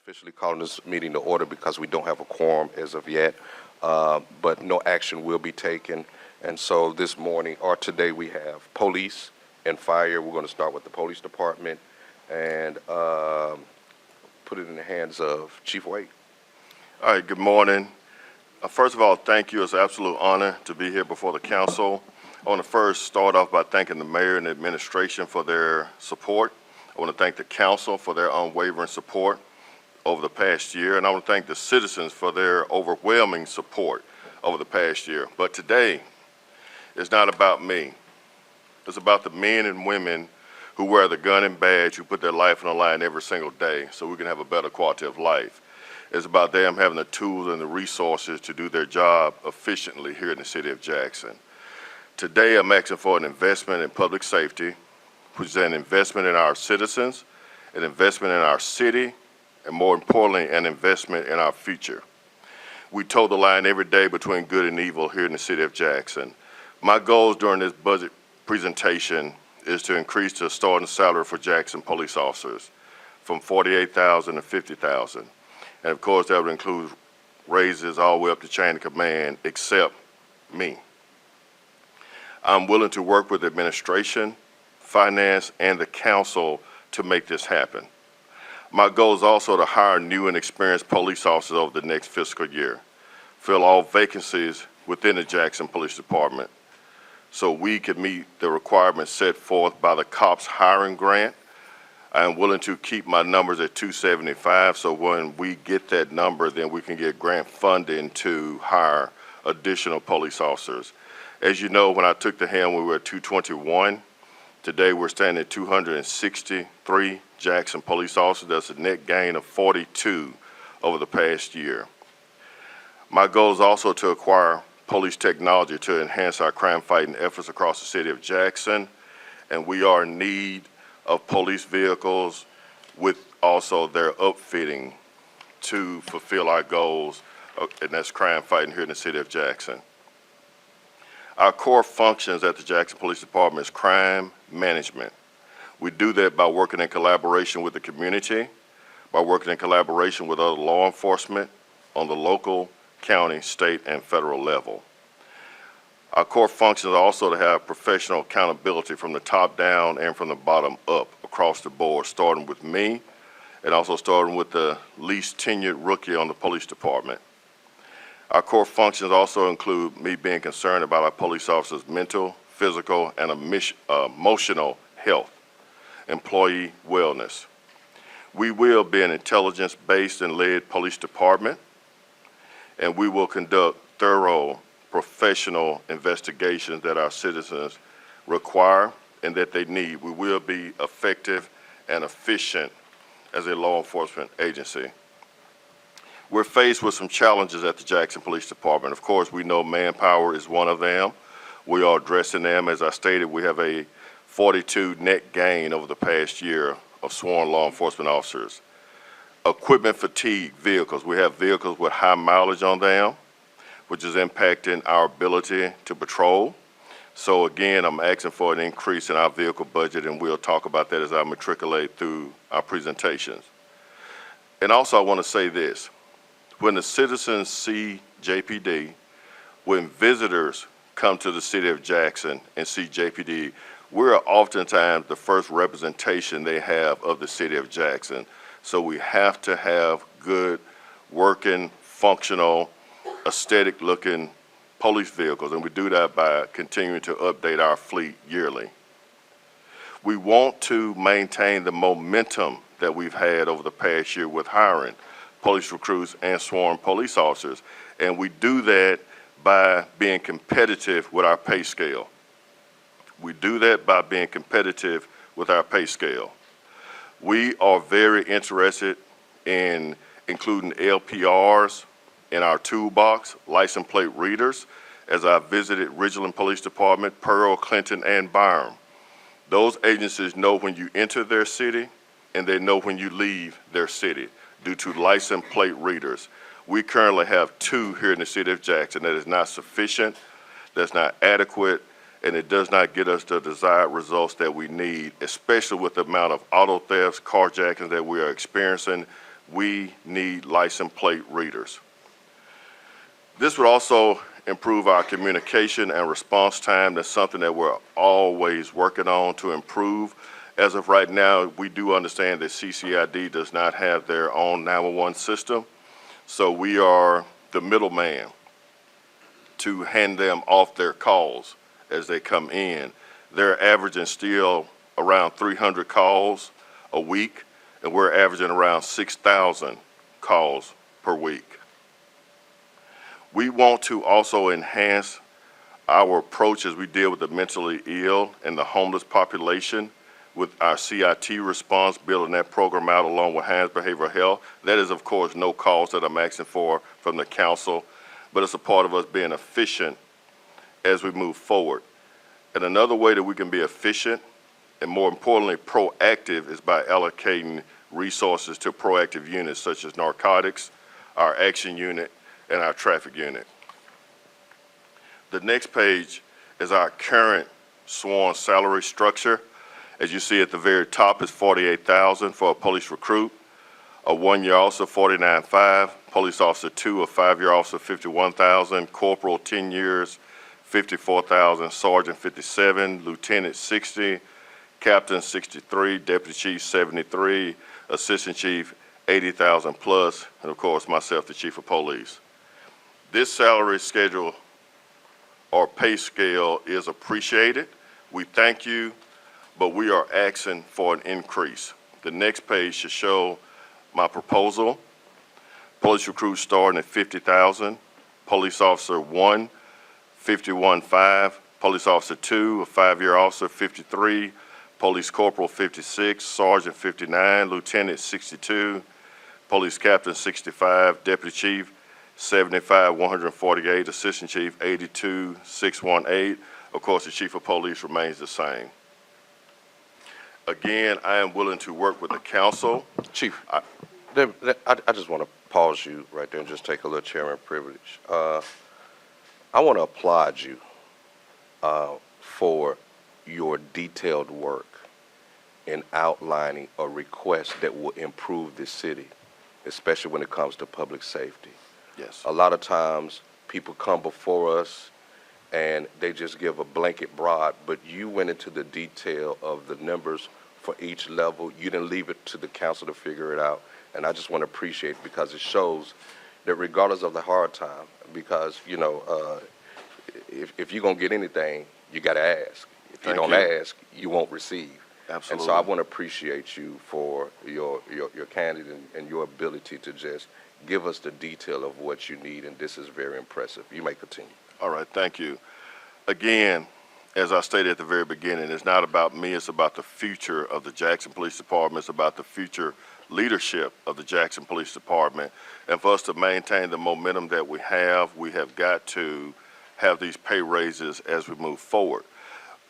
officially calling this meeting to order because we don't have a quorum as of yet, but no action will be taken. And so this morning, or today, we have police and fire. We're going to start with the police department and put it in the hands of Chief Wade. All right, good morning. First of all, thank you. It's an absolute honor to be here before the council. I want to first start off by thanking the mayor and the administration for their support. I want to thank the council for their unwavering support over the past year, and I want to thank the citizens for their overwhelming support over the past year. But today, it's not about me. It's about the men and women who wear the gun and badge, who put their life on the line every single day so we can have a better quality of life. It's about them having the tools and the resources to do their job efficiently here in the city of Jackson. Today, I'm asking for an investment in public safety, which is an investment in our citizens, an investment in our city, and more importantly, an investment in our future. We toe the line every day between good and evil here in the city of Jackson. My goals during this budget presentation is to increase the starting salary for Jackson police officers from $48,000 to $50,000. And of course, that would include raises all the way up to chain of command, except me. I'm willing to work with administration, finance, and the council to make this happen. My goal is also to hire new and experienced police officers over the next fiscal year, fill all vacancies within the Jackson Police Department so we can meet the requirements set forth by the COPS hiring grant. I am willing to keep my numbers at 275, so when we get that number, then we can get grant funding to hire additional police officers. As you know, when I took the helm, we were at 221. Today, we're standing at 263 Jackson police officers. That's a net gain of 42 over the past year. My goal is also to acquire police technology to enhance our crime-fighting efforts across the city of Jackson, and we are in need of police vehicles with also their upfitting to fulfill our goals, and that's crime fighting here in the city of Jackson. Our core functions at the Jackson Police Department is crime management. We do that by working in collaboration with the community, by working in collaboration with other law enforcement on the local, county, state, and federal level. Our core functions are also to have professional accountability from the top down and from the bottom up across the board, starting with me and also starting with the least tenured rookie on the police department. Our core functions also include me being concerned about our police officers' mental, physical, and emotional health, employee wellness. We will be an intelligence-based and led police department, and we will conduct thorough professional investigations that our citizens require and that they need. We will be effective and efficient as a law enforcement agency. We're faced with some challenges at the Jackson Police Department. Of course, we know manpower is one of them. We are addressing them. As I stated, we have a 42 net gain over the past year of sworn law enforcement officers. Equipment fatigue vehicles. We have vehicles with high mileage on them, which is impacting our ability to patrol. So again, I'm asking for an increase in our vehicle budget, and we'll talk about that as I matriculate through our presentations. And also I want to say this, when the citizens see JPD, when visitors come to the city of Jackson and see JPD, we're oftentimes the first representation they have of the city of Jackson. So we have to have good, working, functional, aesthetic looking police vehicles, and we do that by continuing to update our fleet yearly. We want to maintain the momentum that we've had over the past year with hiring police recruits and sworn police officers, and we do that by being competitive with our pay scale. We do that by being competitive with our pay scale. We are very interested in including LPRs in our toolbox, license plate readers, as I visited Ridgeland Police Department, Pearl, Clinton, and Byram. Those agencies know when you enter their city and they know when you leave their city due to license plate readers. We currently have 2 here in the city of Jackson. That is not sufficient, that's not adequate, and it does not get us the desired results that we need, especially with the amount of auto thefts, carjackings that we are experiencing. we need license plate readers. This would also improve our communication and response time. That's something that we're always working on to improve. As of right now, we do understand that CCID does not have their own 911 system, so we are the middleman to hand them off their calls as they come in. They're averaging still around 300 calls a week, and we're averaging around 6,000 calls per week. We want to also enhance our approach as we deal with the mentally ill and the homeless population with our CIT response, building that program out along with Hines Behavioral Health. That is, of course, no cost that I'm asking for from the council, but it's a part of us being efficient as we move forward. And another way that we can be efficient and, more importantly, proactive is by allocating resources to proactive units such as narcotics, our action unit, and our traffic unit. The next page is our current sworn salary structure. As you see at the very top is $48,000 for a police recruit, a 1-year officer $49,500, police officer 2, a 5-year officer $51,000, corporal 10 years $54,000, sergeant $57,000, lieutenant $60,000, captain $63,000, deputy chief $73,000, assistant chief $80,000 plus, and of course myself, the chief of police. This salary schedule or pay scale is appreciated. We thank you, but we are asking for an increase. The next page should show my proposal. Police recruit starting at $50,000, police officer 1, $51,500, police officer 2, a 5-year officer $53,000, police corporal $56,000, sergeant $59,000, lieutenant $62,000, police captain $65,000, deputy chief $75,148, assistant chief $82,618. Of course, the chief of police remains the same. Again, I am willing to work with the council. Chief, I just want to pause you right there and just take a little chairman privilege. I want to applaud you for your detailed work in outlining a request that will improve this city, especially when it comes to public safety. Yes. A lot of times people come before us and they just give a blanket broad, but you went into the detail of the numbers for each level. You didn't leave it to the council to figure it out, and I just want to appreciate it because it shows that regardless of the hard time, because, you know, if you're going to get anything, you got to ask. If you don't ask, you won't receive. Absolutely. And so I want to appreciate you for your candor and your ability to just give us the detail of what you need, and this is very impressive. You may continue. All right, thank you. Again, as I stated at the very beginning, it's not about me, it's about the future of the Jackson Police Department, it's about the future leadership of the Jackson Police Department. And for us to maintain the momentum that we have got to have these pay raises as we move forward.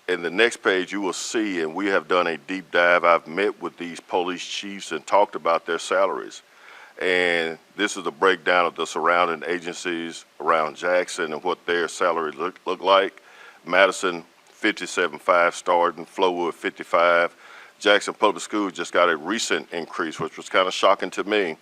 In the next page, you will see, and we have done a deep dive, I've met with these police chiefs and talked about their salaries. And this is a breakdown of the surrounding agencies around Jackson and what their salaries look like. Madison, $57,500 starting, Flowood, $55,000. Jackson Public Schools just got a recent increase, which was kind of shocking to me,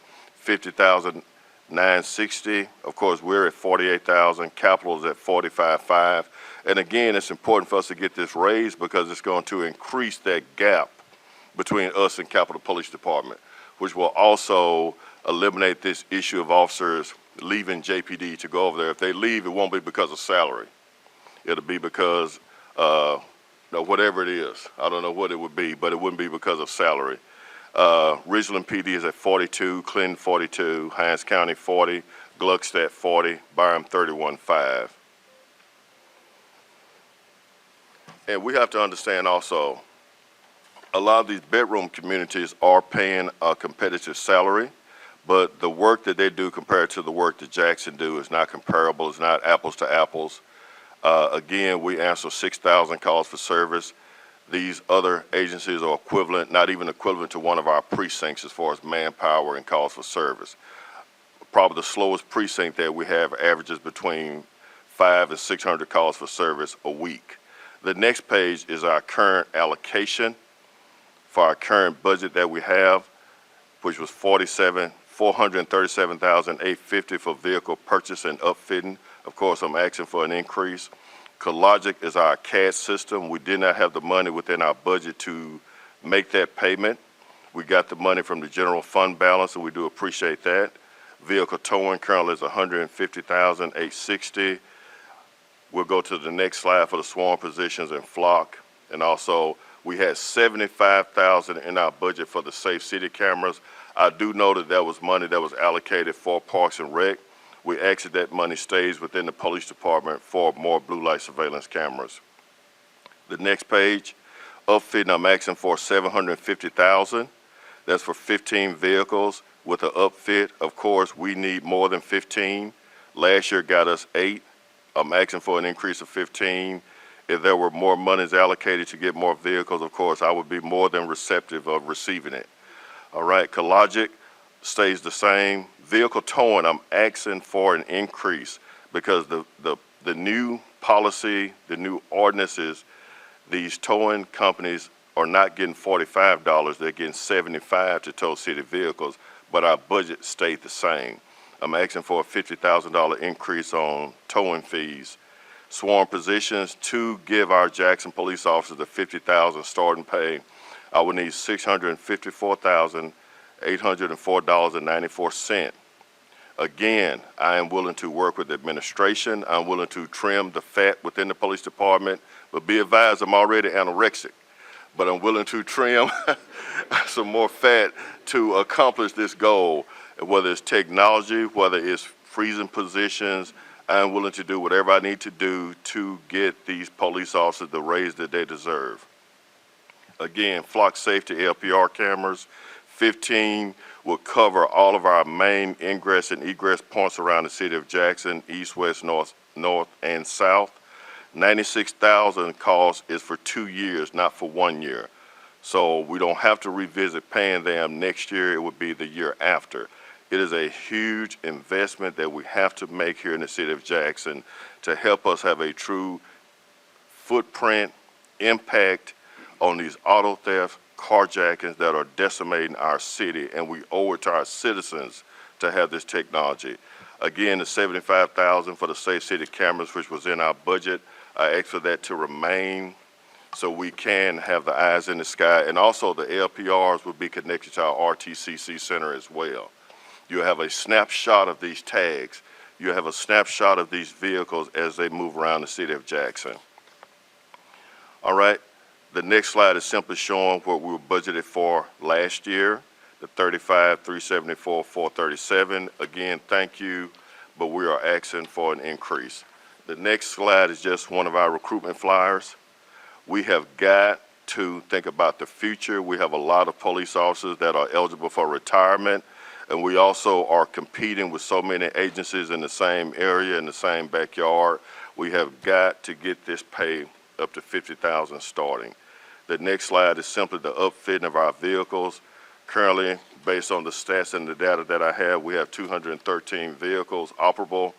$50,960. Of course, we're at $48,000. Capital is at $45,500. And again, it's important for us to get this raised because it's going to increase that gap between us and Capitol Police Department, which will also eliminate this issue of officers leaving JPD to go over there. If they leave, it won't be because of salary. It'll be because, whatever it is. I don't know what it would be, but it wouldn't be because of salary. Ridgeland PD is at 42, Clinton 42, Hines County 40, Gluckstadt 40, Byram 31.5. And we have to understand also, a lot of these bedroom communities are paying a competitive salary, but the work that they do compared to the work that Jackson do is not comparable. It's not apples to apples. Again, we answer 6,000 calls for service. These other agencies are equivalent, not even equivalent to one of our precincts as far as manpower and calls for service. Probably the slowest precinct that we have averages between 500 and 600 calls for service a week. The next page is our current allocation for our current budget that we have, which was $47,500 $437,850 for vehicle purchase and upfitting. Of course, I'm asking for an increase. Collogic is our CAD system. We did not have the money within our budget to make that payment. We got the money from the general fund balance, and we do appreciate that. Vehicle towing currently is $150,860. We'll go to the next slide for the sworn positions and flock. And also, we had $75,000 in our budget for the Safe City cameras. I do know that that was money that was allocated for Parks and Rec. We ask that that money stays within the police department for more blue light surveillance cameras. The next page, upfitting, I'm asking for $750,000. That's for 15 vehicles with an upfit. Of course, we need more than 15. Last year got us 8. I'm asking for an increase of 15. If there were more monies allocated to get more vehicles, of course, I would be more than receptive of receiving it. All right, Collogic stays the same. Vehicle towing, I'm asking for an increase because the new policy, the new ordinances, these towing companies are not getting $45, they're getting $75 to tow city vehicles, but our budget stayed the same. I'm asking for a $50,000 increase on towing fees. Sworn positions, to give our Jackson police officers the $50,000 starting pay, I would need $654,804.94. Again, I am willing to work with the administration. I'm willing to trim the fat within the police department, but be advised I'm already anorexic. But I'm willing to trim some more fat to accomplish this goal, whether it's technology, whether it's freezing positions. I'm willing to do whatever I need to do to get these police officers the raise that they deserve. Again, flock safety LPR cameras, 15 will cover all of our main ingress and egress points around the city of Jackson, east, west, north, and south. $96,000 cost is for 2 years, not for 1 year. So we don't have to revisit paying them next year. It would be the year after. It is a huge investment that we have to make here in the city of Jackson to help us have a true footprint, impact on these auto theft, carjackings that are decimating our city, and we owe it to our citizens to have this technology. Again, the $75,000 for the Safe City cameras, which was in our budget, I ask for that to remain so we can have the eyes in the sky, and also the LPRs will be connected to our RTCC center as well. You have a snapshot of these tags. You have a snapshot of these vehicles as they move around the city of Jackson. All right. The next slide is simply showing what we were budgeted for last year, the $35,374,437. Again, thank you, but we are asking for an increase. The next slide is just one of our recruitment flyers. We have got to think about the future. We have a lot of police officers that are eligible for retirement, and we also are competing with so many agencies in the same area, in the same backyard. We have got to get this pay up to $50,000 starting. The next slide is simply the upfitting of our vehicles. Currently, based on the stats and the data that I have, we have 213 vehicles operable,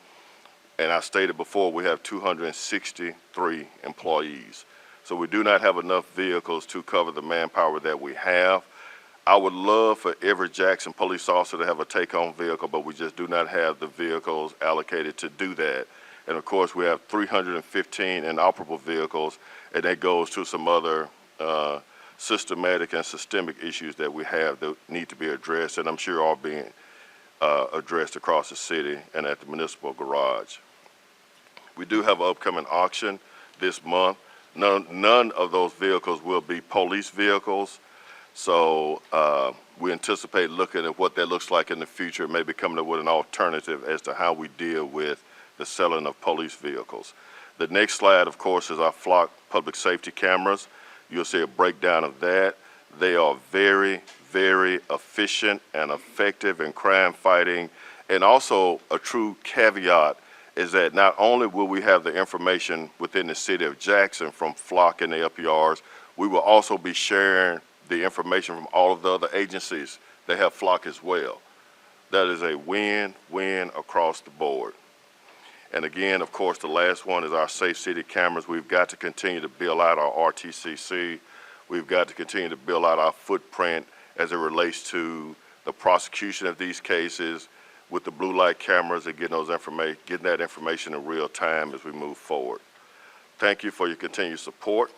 and I stated before we have 263 employees. So we do not have enough vehicles to cover the manpower that we have. I would love for every Jackson police officer to have a take-home vehicle, but we just do not have the vehicles allocated to do that. And of course, we have 315 inoperable vehicles, and that goes to some other systematic and systemic issues that we have that need to be addressed, and I'm sure are being addressed across the city and at the municipal garage. We do have an upcoming auction this month. None of those vehicles will be police vehicles, so we anticipate looking at what that looks like in the future, maybe coming up with an alternative as to how we deal with the selling of police vehicles. The next slide, of course, is our flock public safety cameras. You'll see a breakdown of that. They are very, very efficient and effective in crime fighting. And also a true caveat is that not only will we have the information within the city of Jackson from flock and the LPRs, we will also be sharing the information from all of the other agencies that have flock as well. That is a win-win across the board. And again, of course, the last one is our Safe City cameras. We've got to continue to build out our RTCC. We've got to continue to build out our footprint as it relates to the prosecution of these cases with the blue light cameras and getting that information in real time as we move forward. Thank you for your continued support.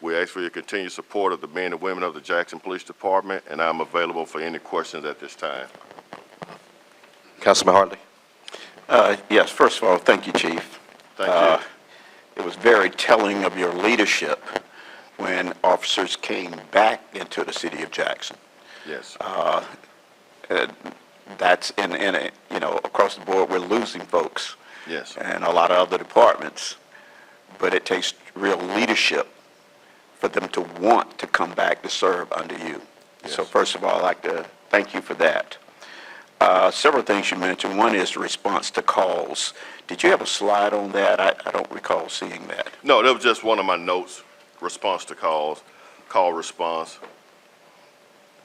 We ask for your continued support of the men and women of the Jackson Police Department, and I'm available for any questions at this time. Councilman Hartley? Yes, first of all, thank you, Chief. Thank you. It was very telling of your leadership when officers came back into the city of Jackson. Yes. That's across the board, we're losing folks. Yes. And a lot of other departments, but it takes real leadership for them to want to come back to serve under you. Yes. So first of all, I'd like to thank you for that. Several things you mentioned. One is response to calls. Did you have a slide on that? I don't recall seeing that. No, that was just one of my notes, response to calls, call response.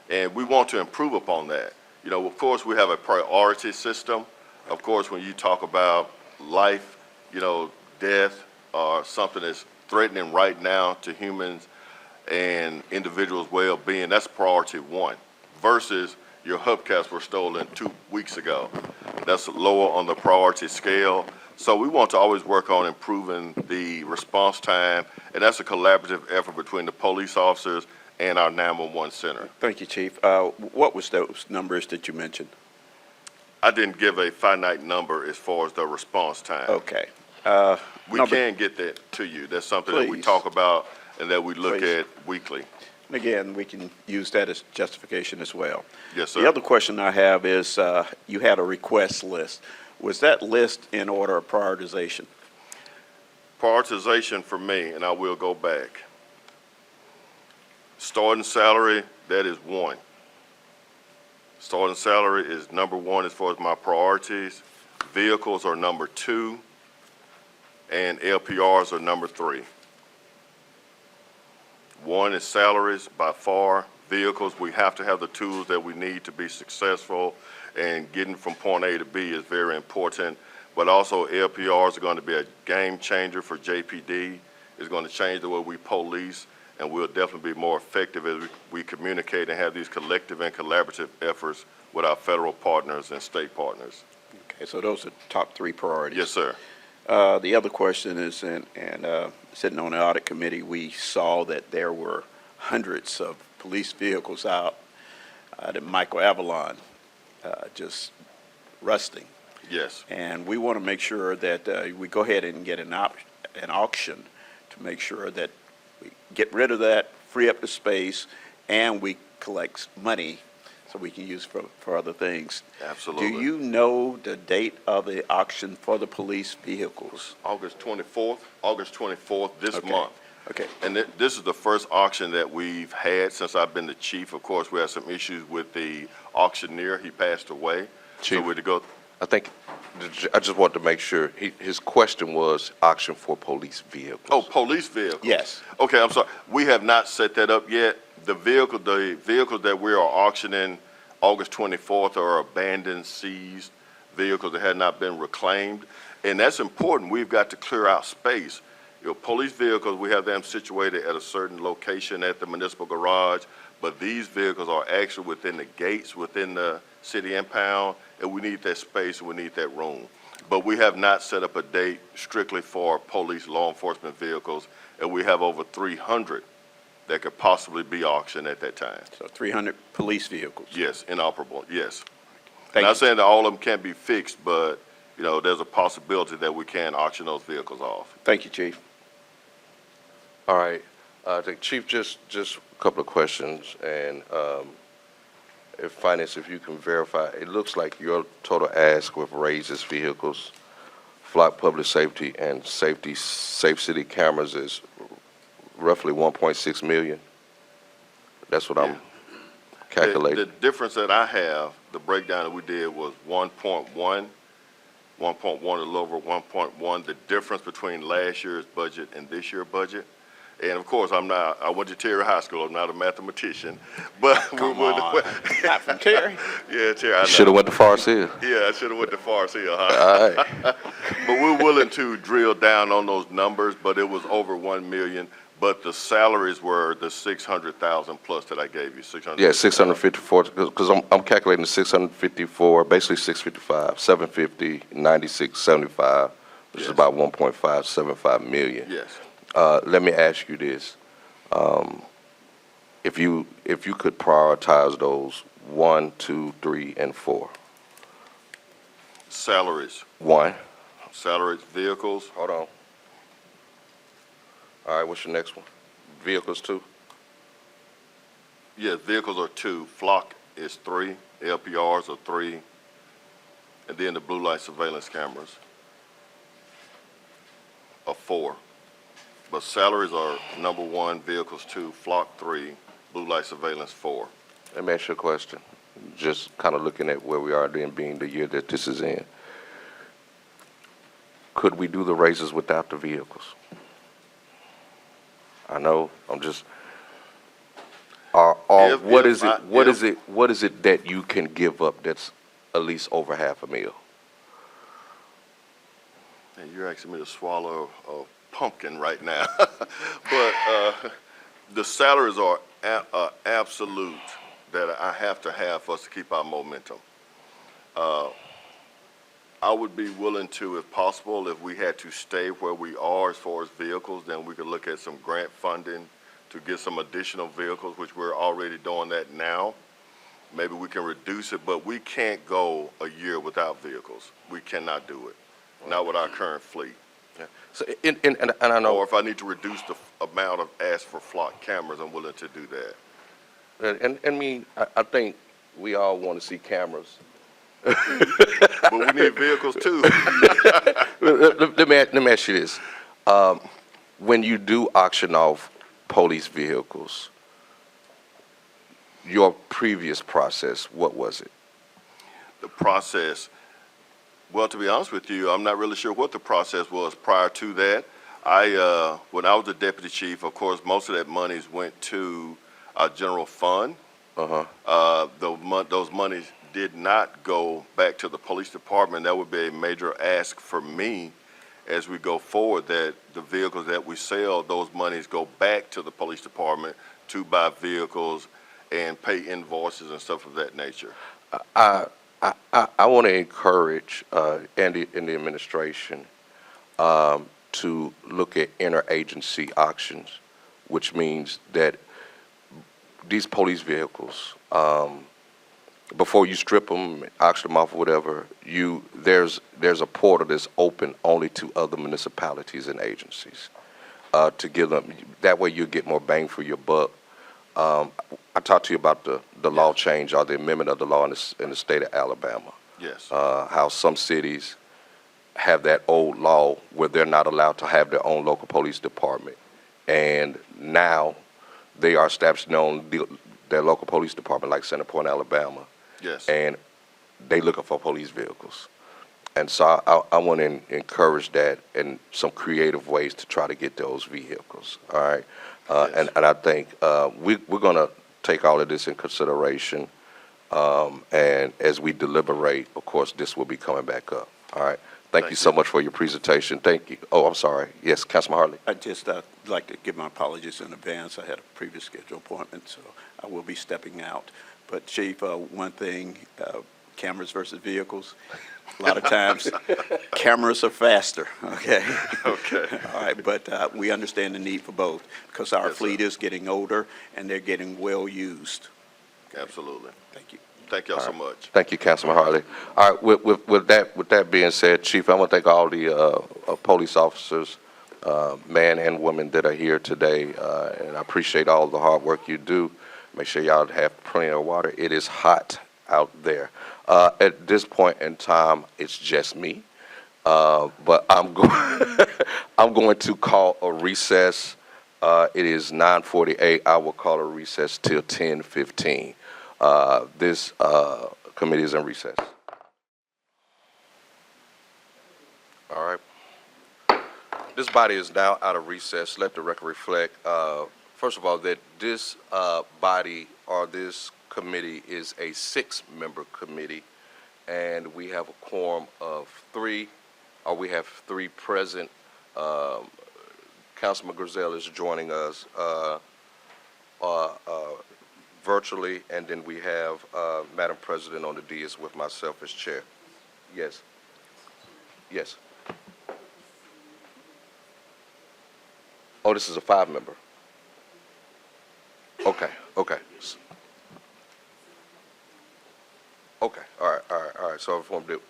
And we want to improve upon that. You know, of course, we have a priority system. Of course, when you talk about life, death, or something that's threatening right now to humans and individuals' well-being, that's priority one, versus your hubcaps were stolen 2 weeks ago. That's lower on the priority scale. So we want to always work on improving the response time, and that's a collaborative effort between the police officers and our 911 center. Thank you, Chief. What was those numbers that you mentioned? I didn't give a finite number as far as the response time. Okay. We can get that to you. That's something that we Please. talk about and that we look Please. at weekly. And again, we can use that as justification as well. Yes, sir. The other question I have is, you had a request list. Was that list in order of prioritization? Prioritization for me, and I will go back. Starting salary, that is one. Starting salary is number one as far as my priorities. Vehicles are number two, and LPRs are number three. One is salaries by far. Vehicles, we have to have the tools that we need to be successful, and getting from point A to B is very important. But also LPRs are going to be a game changer for JPD. It's going to change the way we police, and we'll definitely be more effective as we communicate and have these collective and collaborative efforts with our federal partners and state partners. Okay, so those are top three priorities. Yes, sir. The other question is, sitting on the audit committee, we saw that there were hundreds of police vehicles out at Michael Avalon, just rusting. Yes. And we want to make sure that we go ahead and get an auction to make sure that we get rid of that, free up the space, and we collect money so we can use for other things. Absolutely. Do you know the date of the auction for the police vehicles? August 24th, this Okay. month. Okay. And this is the first auction that we've had since I've been the chief. Of course, we had some issues with the auctioneer. He passed away. Chief. So we're to go. I just want to make sure, his question was auction for police vehicles. Oh, police vehicles. Yes. Okay, I'm sorry. We have not set that up yet. The vehicles that we are auctioning August 24th are abandoned, seized vehicles that had not been reclaimed. And that's important. We've got to clear out space. Police vehicles, we have them situated at a certain location at the municipal garage, but these vehicles are actually within the gates, within the city impound, and we need that space, and we need that room. But we have not set up a date strictly for police law enforcement vehicles, and we have over 300 that could possibly be auctioned at that time. So 300 police vehicles. Yes, inoperable, yes. Thank Not you. saying that all of them can't be fixed, but, there's a possibility that we can auction those vehicles off. Thank you, Chief. All right. I think, Chief, just a couple of questions, and if you can verify, it looks like your total ask with raises vehicles, flock public safety, and safe city cameras is roughly 1.6 million. That's what I'm calculating. The difference that I have, the breakdown that we did was 1.1, a little over 1.1. The difference between last year's budget and this year's budget. And of course, I went to Terry High School. I'm not a mathematician, but Come on. Not from Terry? Yeah, Terry. I know. Should have went to Forest Hill. Yeah, I should have went to Forest Hill, huh? All right. But we're willing to drill down on those numbers, but it was over 1 million. But the salaries were the 600,000 plus that I gave you, 600. Yeah, 654, because I'm calculating 654, basically 655, 750, 96, 75, which is Yes. about 1.575 million. Yes. Let me ask you this. If you could prioritize those 1, 2, 3, and 4. Salaries, 1, salaries, vehicles, hold on. All right, what's your next one? Vehicles 2? yeah, vehicles are 2, flock is 3, LPRs are 3, and then the blue light surveillance cameras are 4. But salaries are number 1, vehicles 2, flock 3, blue light surveillance 4. Let me ask you a question. Just kind of looking at where we are then being the year that this is in. Could we do the raises without the vehicles? I know, I'm just, what is it that you can give up that's at least over $500,000? And you're asking me to swallow a pumpkin right now. But the salaries are absolute that I have to have for us to keep our momentum. I would be willing to, if possible, if we had to stay where we are as far as vehicles, then we could look at some grant funding to get some additional vehicles, which we're already doing that now. Maybe we can reduce it, but we can't go a year without vehicles. We cannot do it, not with our current fleet. So, and I know. Or if I need to reduce the amount of ask for flock cameras, I'm willing to do that. And I think we all want to see cameras. But we need vehicles too. Let me ask you this. When you do auction off police vehicles, your previous process, what was it? The process, well, to be honest with you, I'm not really sure what the process was prior to that. When I was the deputy chief, of course, most of that monies went to our general fund. Those monies did not go back to the police department. That would be a major ask for me as we go forward, that the vehicles that we sell, those monies go back to the police department to buy vehicles and pay invoices and stuff of that nature. I want to encourage Andy and the administration to look at interagency auctions, which means that these police vehicles, before you strip them, auction them off or whatever, there's a portal that's open only to other municipalities and agencies to give them. That way you get more bang for your buck. I talked to you about the law change or the amendment of the law in the state of Alabama. Yes. How some cities have that old law where they're not allowed to have their own local police department, and now they are establishing their local police department, like Center Point, Alabama. Yes. And they looking for police vehicles. And so I want to encourage that in some creative ways to try to get those vehicles. All right. Yes. And I think we're going to take all of this in consideration. And as we deliberate, of course, this will be coming back up. All right. Thank you so much for your presentation. Thank you. Oh, I'm sorry. Yes, Councilman Hartley. I'd just like to give my apologies in advance. I had a previous scheduled appointment, so I will be stepping out. But Chief, one thing, cameras versus vehicles, a lot of times cameras are faster, okay? Okay. All right, but we understand the need for both because our Yes, fleet sir. is getting older and they're getting well used. Absolutely. Thank you. Thank y'all so much. Thank you, Councilman Hartley. All right, with that being said, Chief, I want to thank all the police officers, men and women that are here today, and I appreciate all the hard work you do. Make sure y'all have plenty of water. It is hot out there. At this point in time, it's just me, but I'm going to call a recess. It is 9:48. I will call a recess till 10:15. This committee is in recess. All right. This body is now out of recess. Let the record reflect, first of all, that this body or this committee is a 6-member committee, and we have a quorum of 3, or we have 3 present. Councilman Griselle is joining us virtually, and then we have Madam President on the dais with myself as chair. Yes. Yes. Oh, this is a 5-member. Okay, okay. Okay, all right. So if I want to do.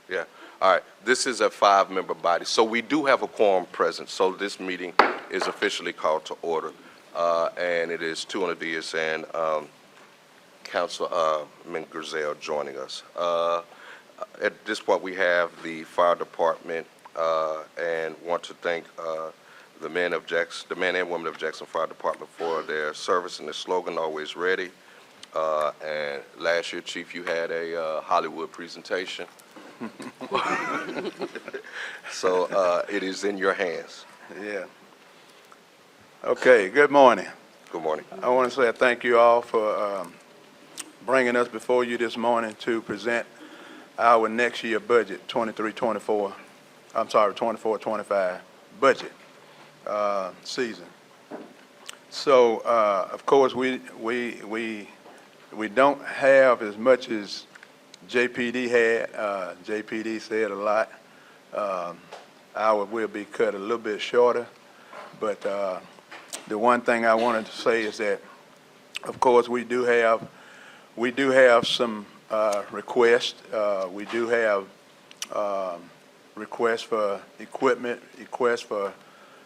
Yeah, all right. This is a 5-member body. So we do have a quorum present. So this meeting is officially called to order. And it is 2 on the dais and Councilman Griselle joining us. At this point, we have the fire department and want to thank the men and women of Jackson Fire Department for their service and their slogan, always ready. And last year, Chief, you had a Hollywood presentation. So it is in your hands. Yeah. Okay, good morning. Good morning. I want to say thank you all for bringing us before you this morning to present our next year budget, 23-24, I'm sorry, 24-25 budget season. So, of course, we don't have as much as JPD had. JPD said a lot. Our will be cut a little bit shorter, but the one thing I wanted to say is that, of course, we do have some requests. We do have requests for equipment, requests for,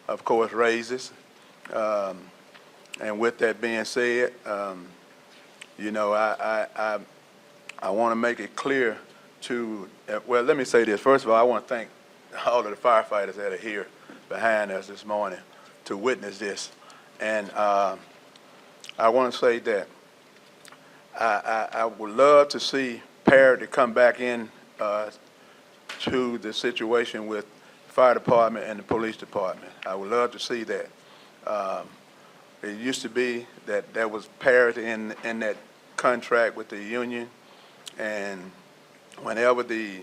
of course, raises. And with that being said, you know, I want to make it clear to, well, let me say this. First of all, I want to thank all of the firefighters that are here behind us this morning to witness this. And I want to say that I would love to see parity come back in to the situation with the fire department and the police department. I would love to see that. It used to be that there was parity in that contract with the union, and whenever the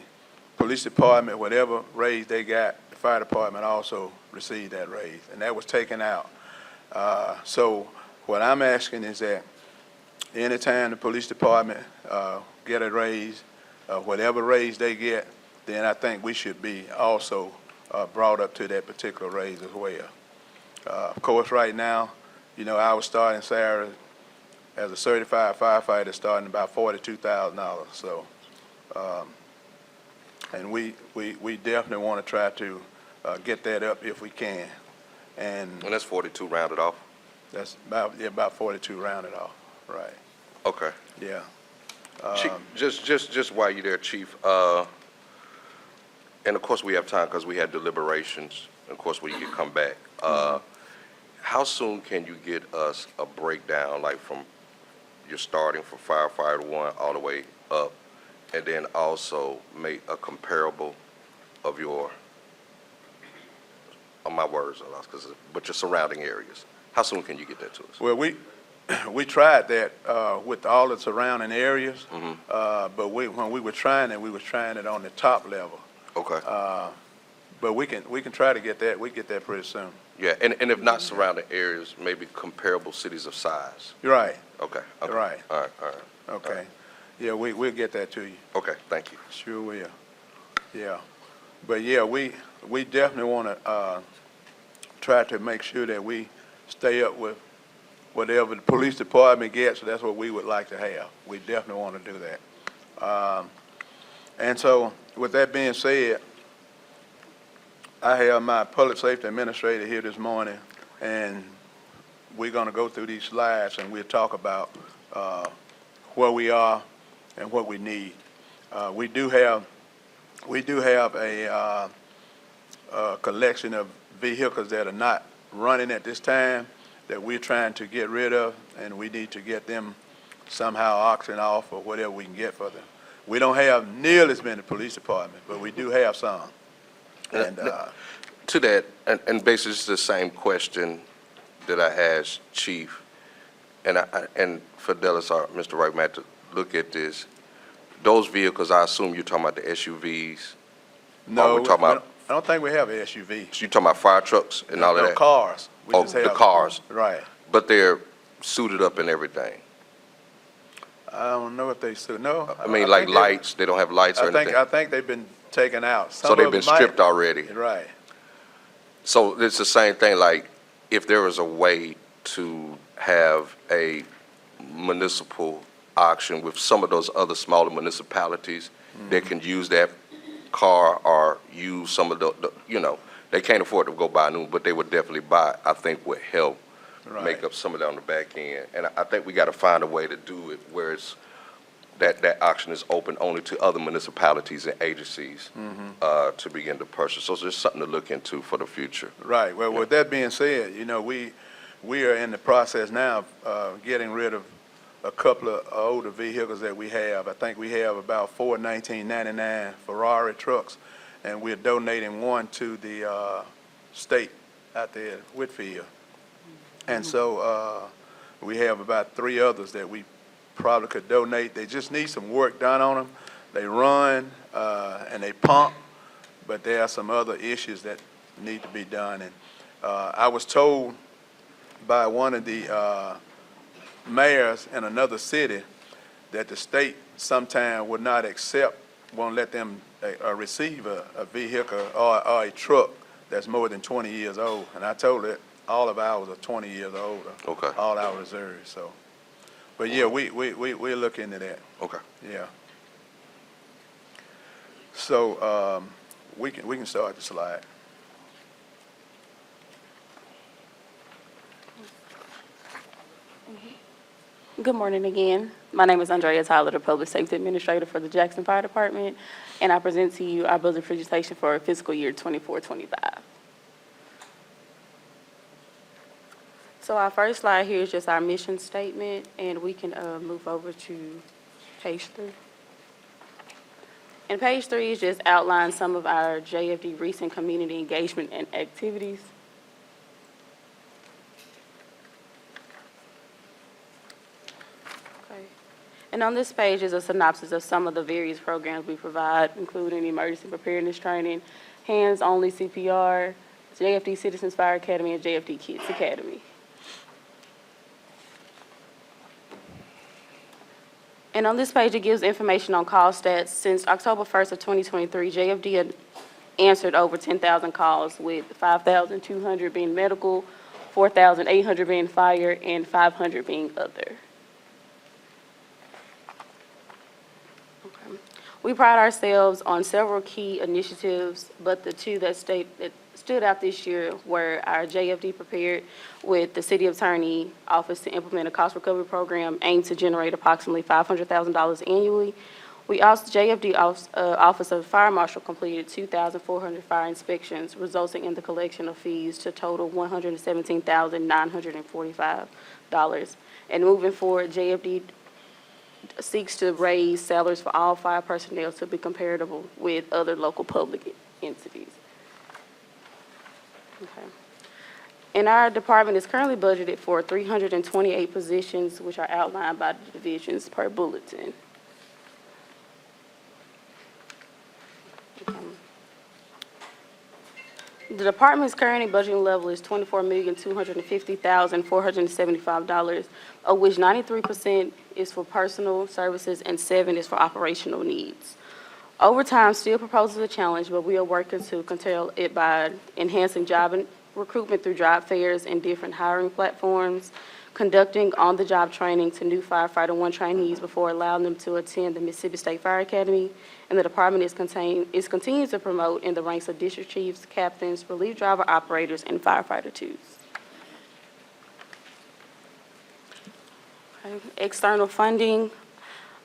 police department, whatever raise they got, the fire department also received that raise, and that was taken out. So what I'm asking is that anytime the police department get a raise, whatever raise they get, then I think we should be also brought up to that particular raise as well. Of course, right now, you know, our starting salary as a certified firefighter is starting about $42,000. So, and we definitely want to try to get that up if we can. And that's 42 rounded off? that's about 42 rounded off, right? Okay. Yeah. Chief, just while you're there, Chief, and of course we have time because we had deliberations, and of course we can come back. How soon can you get us a breakdown, like from you're starting from firefighter 1 all the way up, and then also make a comparable of your, my words are lost, but your surrounding areas? How soon can you get that to us? Well, we tried that with all the surrounding areas, but when we were trying it on the top level. Okay. But we can try to get that. We get that pretty soon. Yeah, and if not surrounding areas, maybe comparable cities of size. You're right. Okay. Right. All right. Okay. Yeah, we'll get that to you. Okay, thank you. Sure will. Yeah. But yeah, we definitely want to try to make sure that we stay up with whatever the police department gets. So that's what we would like to have. We definitely want to do that. And so with that being said, I have my public safety administrator here this morning, and we're going to go through these slides and we'll talk about where we are and what we need. We do have a collection of vehicles that are not running at this time that we're trying to get rid of, and we need to get them somehow auctioned off or whatever we can get for them. We don't have nearly as many police departments, but we do have some. And To that, and basically it's the same question that I asked Chief, and Fidelis, or Mr. Wright, might have to look at this. Those vehicles, I assume you're talking about the SUVs? No, we talking about- I don't think we have an SUV. So you're talking about fire trucks and all of No, that? cars. We Oh, just the have- cars. Right. But they're suited up and everything? I don't know if they still, no. I mean, like think they- lights, they don't have lights or anything? I think they've been taken out. So Some they've of been them might- stripped already? Right. So it's the same thing, like, if there was a way to have a municipal auction with some of those other smaller municipalities that can use that car or use some of the, they can't afford to go buy new, but they would definitely buy, I think would help Right. make up some of that on the back end. And I think we got to find a way to do it where it's, that auction is open only to other municipalities and agencies to begin to purchase. So it's just something to look into for the future. Right. Well, with that being said, we are in the process now of getting rid of a couple of older vehicles that we have. I think we have about 4 1999 Ferrari trucks, and we're donating one to the state out there at Whitfield. And so we have about 3 others that we probably could donate. They just need some work done on them. They run and they pump, but there are some other issues that need to be done. And I was told by one of the mayors in another city that the state sometime would not accept, won't let them receive a vehicle or a truck that's more than 20 years old. And I told it, all of ours are 20 years old. Okay. All our reserves, so. But yeah, we'll look into that, Okay. yeah. So, we can start the slide. Good morning again. My name is Andrea Tyler, the Public Safety Administrator for the Jackson Fire Department, and I present to you our budget presentation for fiscal year 24-25. So our first slide here is just our mission statement, and we can move over to page 3. And page 3 is just outline some of our JFD recent community engagement and activities. Okay. And on this page is a synopsis of some of the various programs we provide, including emergency preparedness training, hands-only CPR, JFD Citizens Fire Academy, and JFD Kids Academy. And on this page, it gives information on call stats. Since October 1st of 2023, JFD had answered over 10,000 calls, with 5,200 being medical, 4,800 being fire, and 500 being other. Okay. We pride ourselves on several key initiatives, but the two that stood out this year were our JFD Prepared with the City Attorney Office to implement a cost recovery program aimed to generate approximately $500,000 annually. We also, JFD Office of Fire Marshal completed 2,400 fire inspections, resulting in the collection of fees to total $117,945. And moving forward, JFD seeks to raise salaries for all fire personnel to be comparable with other local public entities. Okay. And our department is currently budgeted for 328 positions, which are outlined by the divisions per bulletin. The department's current budgeting level is $24,250,475, of which 93% is for personal services and 7% is for operational needs. Overtime still proposes a challenge, but we are working to curtail it by enhancing job and recruitment through job fairs and different hiring platforms, conducting on-the-job training to new firefighter 1 trainees before allowing them to attend the Mississippi State Fire Academy, and the department is continuing to promote in the ranks of district chiefs, captains, relief driver operators, and firefighter 2s. Okay. External funding.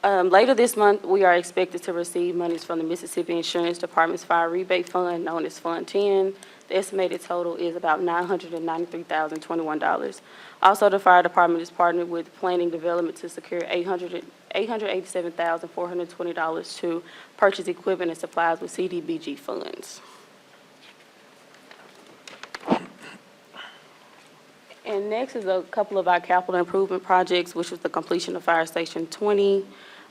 Later this month, we are expected to receive monies from the Mississippi Insurance Department's Fire Rebate Fund, known as Fund 10. The estimated total is about $993,021. Also, the fire department is partnered with Planning Development to secure $887,420 to purchase equipment and supplies with CDBG funds. And next is a couple of our capital improvement projects, which was the completion of Fire Station 20,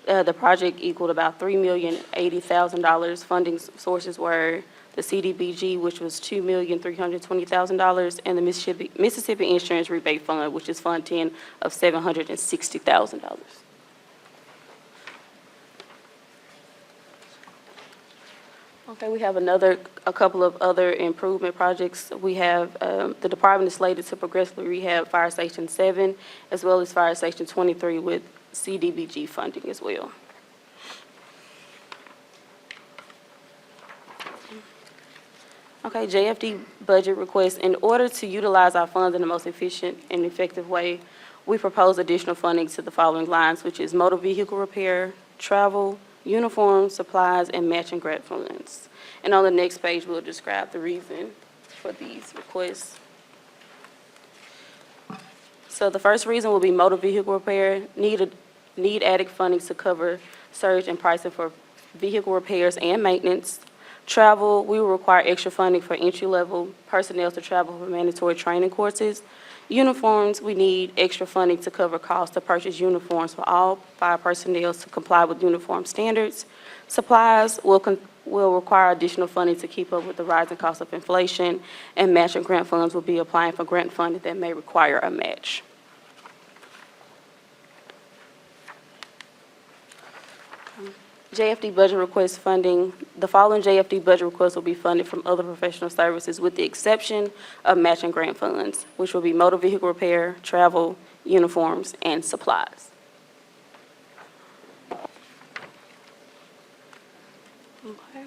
The project equaled about $3,080,000. Funding sources were the CDBG, which was $2,320,000, and the Mississippi Insurance Rebate Fund, which is Fund 10 of $760,000. Okay, we have a couple of other improvement projects. We have, the department is slated to progressively rehab Fire Station 7, as well as Fire Station 23 with CDBG funding as well. Okay, JFD budget request. In order to utilize our funds in the most efficient and effective way, we propose additional funding to the following lines, which is motor vehicle repair, travel, uniforms, supplies, and matching grant funds. And on the next page, we'll describe the reason for these requests. So the first reason will be motor vehicle repair. Need added funding to cover surge in pricing for vehicle repairs and maintenance. Travel, we will require extra funding for entry-level personnel to travel for mandatory training courses. Uniforms, we need extra funding to cover costs to purchase uniforms for all fire personnel to comply with uniform standards. Supplies will require additional funding to keep up with the rising cost of inflation, and matching grant funds will be applying for grant funding that may require a match. JFD budget request funding. The following JFD budget requests will be funded from other professional services with the exception of matching grant funds, which will be motor vehicle repair, travel, uniforms, and supplies. Okay.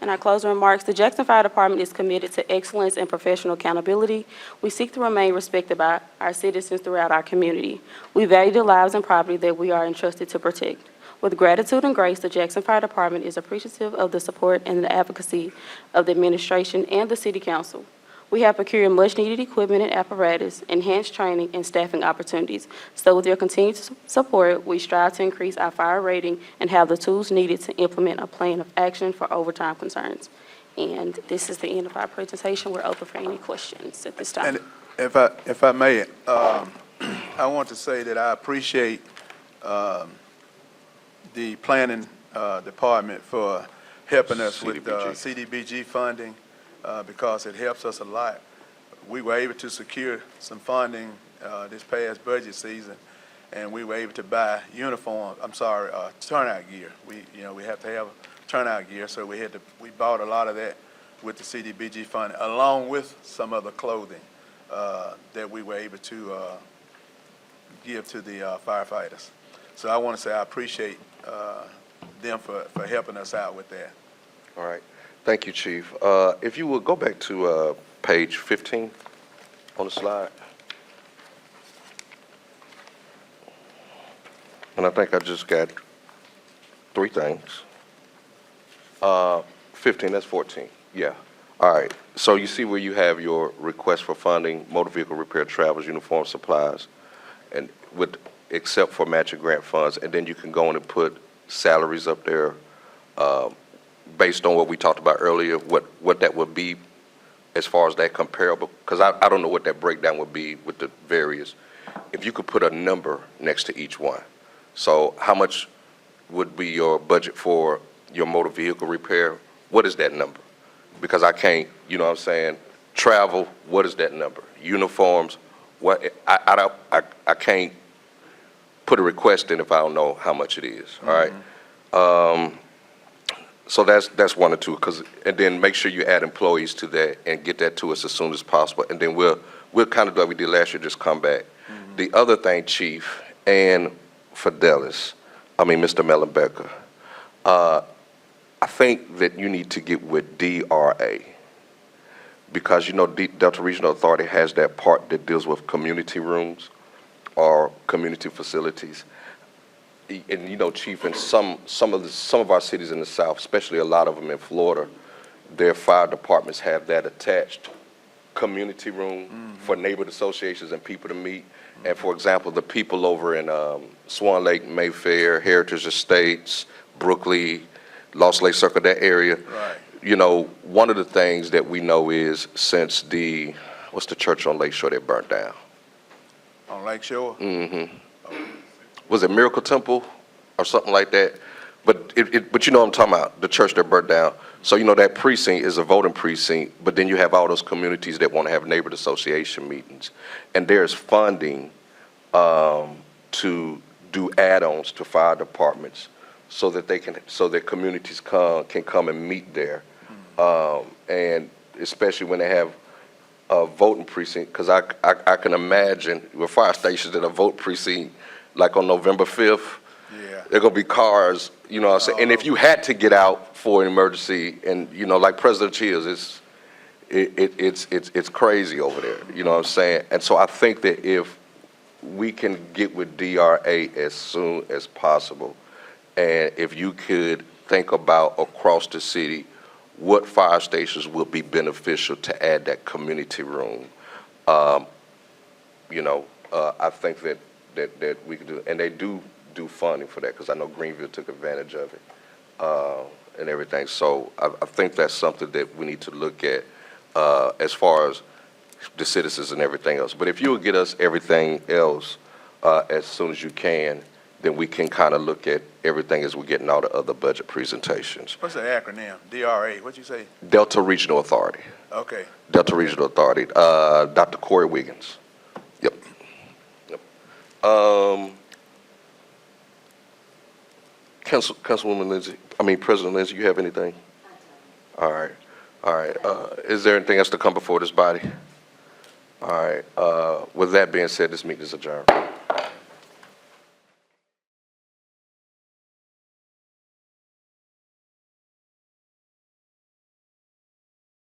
In our closing remarks, the Jackson Fire Department is committed to excellence and professional accountability. We seek to remain respected by our citizens throughout our community. We value the lives and property that we are entrusted to protect. With gratitude and grace, the Jackson Fire Department is appreciative of the support and the advocacy of the administration and the City Council. We have procured much-needed equipment and apparatus, enhanced training, and staffing opportunities. So with your continued support, we strive to increase our fire rating and have the tools needed to implement a plan of action for overtime concerns. And this is the end of our presentation. We're open for any questions at this time. And if I may, I want to say that I appreciate the planning department for helping us with CDBG funding because it helps us a lot. We were able to secure some funding this past budget season, and we were able to buy turnout gear. We have to have turnout gear, so we bought a lot of that with the CDBG funding, along with some other clothing that we were able to give to the firefighters. So I want to say I appreciate them for helping us out with that. All right. Thank you, Chief. If you would go back to page 15 on the slide. And I think I just got 3 things. 15, that's 14. Yeah. All right. So you see where you have your request for funding, motor vehicle repair, travels, uniform, supplies, and except for matching grant funds, and then you can go in and put salaries up there based on what we talked about earlier, what that would be as far as that comparable, because I don't know what that breakdown would be with the various. If you could put a number next to each one. So how much would be your budget for your motor vehicle repair? What is that number? Because I can't, you know what I'm saying, travel, what is that number? Uniforms, what, I can't put a request in if I don't know how much it is, all right? So that's 1 or 2, and then make sure you add employees to that and get that to us as soon as possible, and then we'll kind of do what we did last year, just come back. The other thing, Chief, and Mr. Mellenbecker, I think that you need to get with DRA, because Delta Regional Authority has that part that deals with community rooms or community facilities. And Chief, in some of our cities in the South, especially a lot of them in Florida, their fire departments have that attached community room for neighborhood associations and people to meet. And for example, the people over in Swan Lake, Mayfair, Heritage Estates, Brooklyn, Lost Lake Circle, that area. Right. One of the things that we know is since what's the church on Lake Shore that burnt down? On Lake Shore? Mm-hmm. Was it Miracle Temple? or something like that. But but you know what I'm talking about, the church that burnt down. So, you know, that precinct is a voting precinct, but then you have all those communities that want to have neighborhood association meetings. And there's funding to do add-ons to fire departments so that so that communities can come and meet there. And especially when they have a voting precinct, because I can imagine with fire stations in a vote precinct, like on November 5th, Yeah. there are going to be cars, you know what I'm saying? And if you had to get out for an emergency, and, you know, like President Chills, it's crazy over there, you know what I'm saying? And so I think that if we can get with DRA as soon as possible, and if you could think about across the city, what fire stations will be beneficial to add that community room, you know, I think that we could do, and they do funding for that, because I know Greenville took advantage of it and everything. So I think that's something that we need to look at as far as the citizens and everything else. But if you would get us everything else as soon as you can, then we can kind of look at everything as we're getting all the other budget presentations. What's the acronym? DRA, what'd you say? Delta Regional Authority. Okay. Delta Regional Authority. Dr. Corey Wiggins. Yep. Councilwoman Lindsay, President Lindsay, you have anything? All right. Is there anything else to come before this body? All right. With that being said, this meeting is adjourned.